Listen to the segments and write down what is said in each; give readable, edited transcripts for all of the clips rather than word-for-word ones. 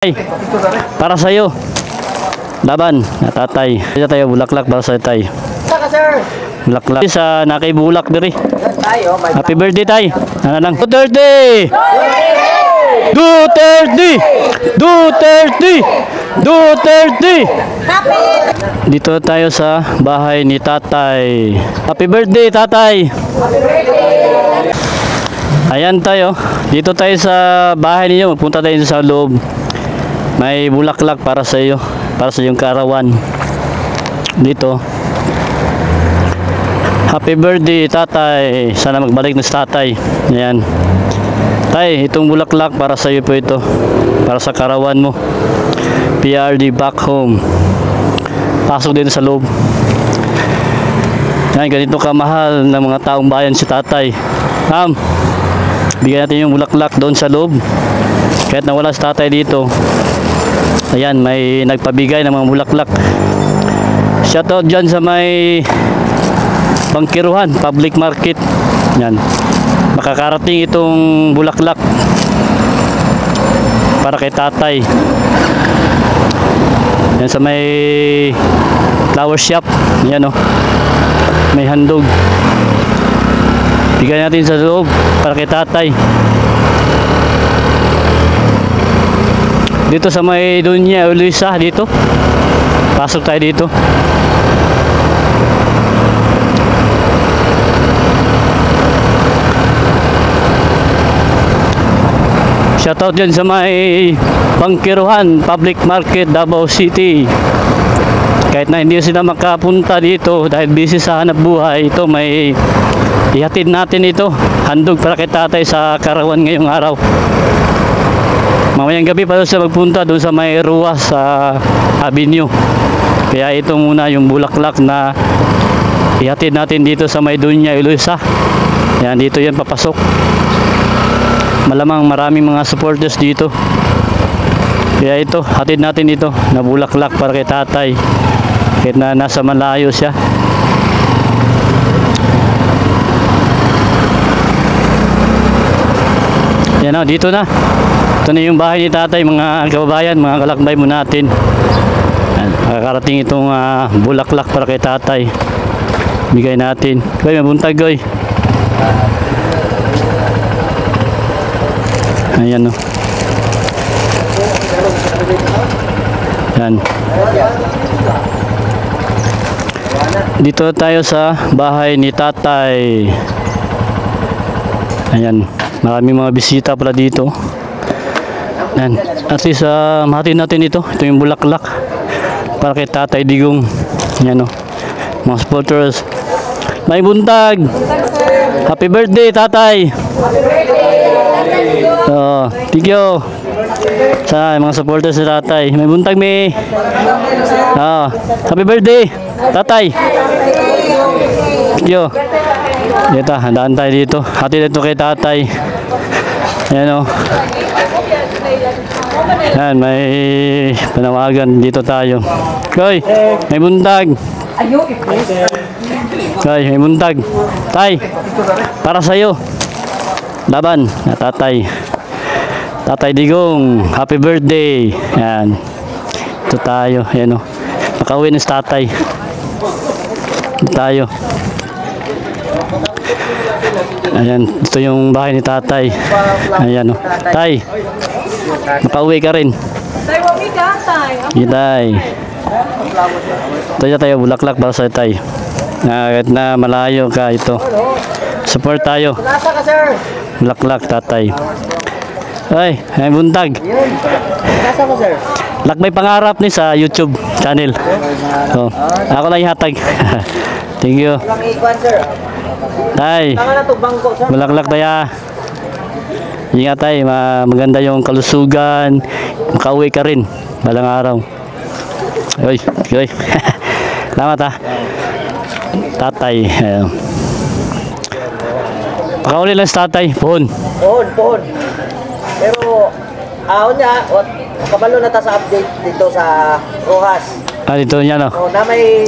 Ay, para sa iyo. Laban, tatay. Dito tayo bulaklak para sa tay. Saka sir. Bulaklak sa nakay bulak diri. Tayo, may Happy birthday tay. Ano lang? Duterte! Duterte! Duterte! Duterte! Dito tayo sa bahay ni tatay. Happy birthday tatay. Ayan tayo. Dito tayo sa bahay niyo. Magpunta tayo sa loob. May bulaklak para sa iyo, para sa iyong kaarawan. Dito. Happy birthday, tatay. Sana magbalik na si tatay. Ayan. Tay, itong bulaklak para sa iyo po ito. Para sa kaarawan mo. PRD back home. Pasok dito sa loob. Ayan, ganito kamahal ng mga taong bayan si tatay. Ma'am, bigyan natin yung bulaklak doon sa loob. Kahit nawala si tatay dito. Ayan, may nagpabigay ng mga bulaklak. Shoutout dyan sa may Bangkiruhan, public market. Yan. Makakarating itong bulaklak para kay tatay. Yan sa may flower shop. Yan o. May handog. Bigyan natin sa loob para kay tatay. Dito sa may Dunya Luisa dito. Pasok tayo dito. Shoutout dyan sa may Bangkiruhan Public Market, Davao City. Kahit na hindi sila makapunta dito dahil busy sa hanap buhay, ito may ihatid natin ito. Handog para kay tatay sa kaarawan ngayong araw. Mamayang gabi pa doon siya magpunta doon sa may Ruas sa Avenue. Kaya ito muna yung bulaklak na ihatid natin dito sa may Dunya Luisa. Yan, dito yan papasok. Malamang maraming mga supporters dito. Kaya ito, hatid natin ito na bulaklak para kay tatay. Kahit na nasa malayo siya. Yan o, dito na. Ito na yung bahay ni tatay, mga kababayan, mga kalakbay mo natin. Makakarating itong bulaklak para kay tatay. Bigay natin. Goy, mabuntag goy. Ayan o. Yan. Dito tayo sa bahay ni tatay. Ayan. Maraming mga bisita pala dito. Yan. At least mahatid natin ito. Ito yung bulaklak para kay tatay Digong. Yan o. Mga supporters. May buntag. Happy birthday tatay. Thank you. Sa mga supporters si tatay. May buntag may. Happy birthday tatay. Thank you. Dito, handaan tayo dito. Hatid ito kay tatay. Yan o. Yan, may panawagan dito tayo. Koy, may buntag. Koy, may buntag. Tay, para sa iyo. Laban, tatay. Tatay Digong, happy birthday. Yan. Ito tayo, yan o. Nakauwi na si tatay. Ito tayo. Ayan, ito yung bahay ni tatay. Ayan o. Tay, nakauwi ka rin. Tay, wami ka, tay. Tay. Ito tayo, bulaklak para sa tay. Kahit na malayo ka ito. Support tayo. Nasa ka sir. Bulaklak tatay. Ay, may buntag. Nasa ka sir. Lakbay pangarap ni sa YouTube channel. So, ako lang ihatag. Thank you. Lang ikuan sir. Tay. Tanga na to bangko sir. Bulaklak tayo. Ingat tay, maganda yung kalusugan. Makauwi ka rin balang araw. Oy, oy. Salamat ha. Tatay. Pakauli lang sa tatay. Pohon. Pohon. Pero ahon niya, kabalo na ta sa update dito sa Rojas. Dito niya no. Na may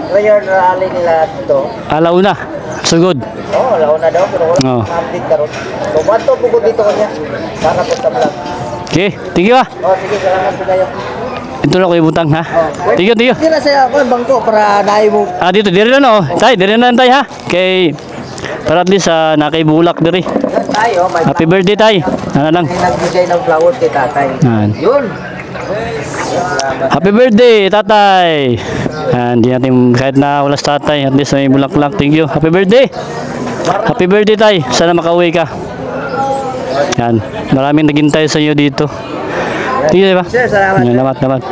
prayer rally nila dito. Alaw na. Sugod. Alaw na daw pero wala Oo. update karon. So, bato po ko dito kanya para po sa vlog. Okay, thank you ah. Oh, sige, salamat po kayo. Ito na ko ibutang ha. Thank you, thank you. Hindi na saya ako, bangko, para dahil mo. Ah, dito, diri na no. Tay, diri na tay ha. Kay, para at least nakaibulak diri. Yan tayo, may Happy birthday tay. Ano lang. may nagbigay ng flowers kay tatay. Yan. Yun. Happy birthday, tatay. Hindi natin, kahit na wala sa tatay, at least may bulaklak. Thank you. Happy birthday. Happy birthday, tay. Sana makauwi ka. Yan. Maraming naghintay sa iyo dito. Thank you, diba? Sir, salamat. Yan, Salamat.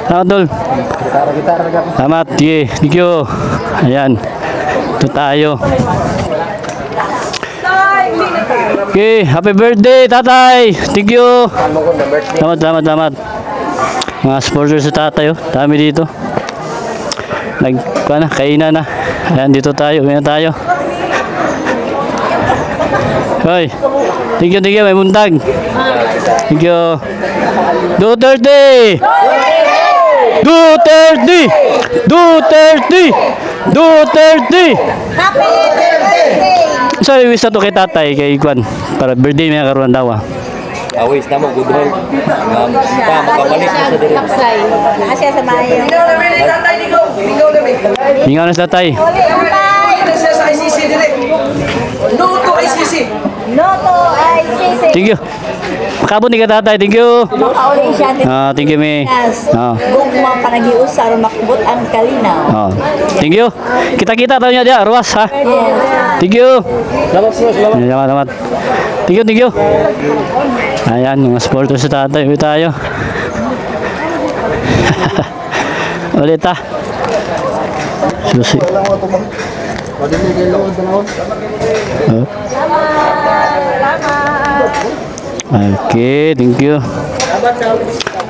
Salamat, Dol. Gitara ka. Salamat. Sige. Thank you. Ayan. Ito tayo. Okay. Happy birthday, tatay. Thank you. Ano ko na birthday? Salamat. Mga sponsors sa tatay, oh. Dami dito. Kainan na. Ayan, dito tayo. Kainan tayo. Hoy. Thank you. May buntag. Thank you. Duterte! Happy birthday! So, wish na to kay tatay, kay Kwan. Para birthday may karuan daw ah. Awis na mo, good health. Makabalik na sa diri. Kapsay. Asya sa mayo. Hingaw na sa tatay. Uli, Noto ay sisi. Thank you. Makabot ni ka tatay, thank you. Makauli siya. Thank you, me. Gugma panag-iusar makbut ang kalinaw. Thank you. Kita-kita tayo niya dia, ruas ha. Yes. Thank you. Salamat. Salamat. Thank you. Ayan, mga supporters sa tatay. Uwi tayo. Ulit ha. Susi. Oh. Okay, thank you.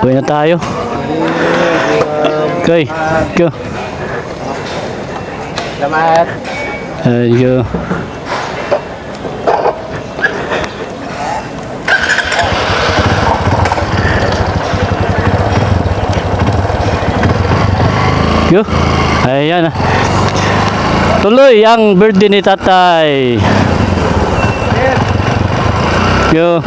Uwi na tayo. Okay, thank you. Salamat. Thank you. Yo, ayan na. Tuloy ang birthday ni tatay. Yo.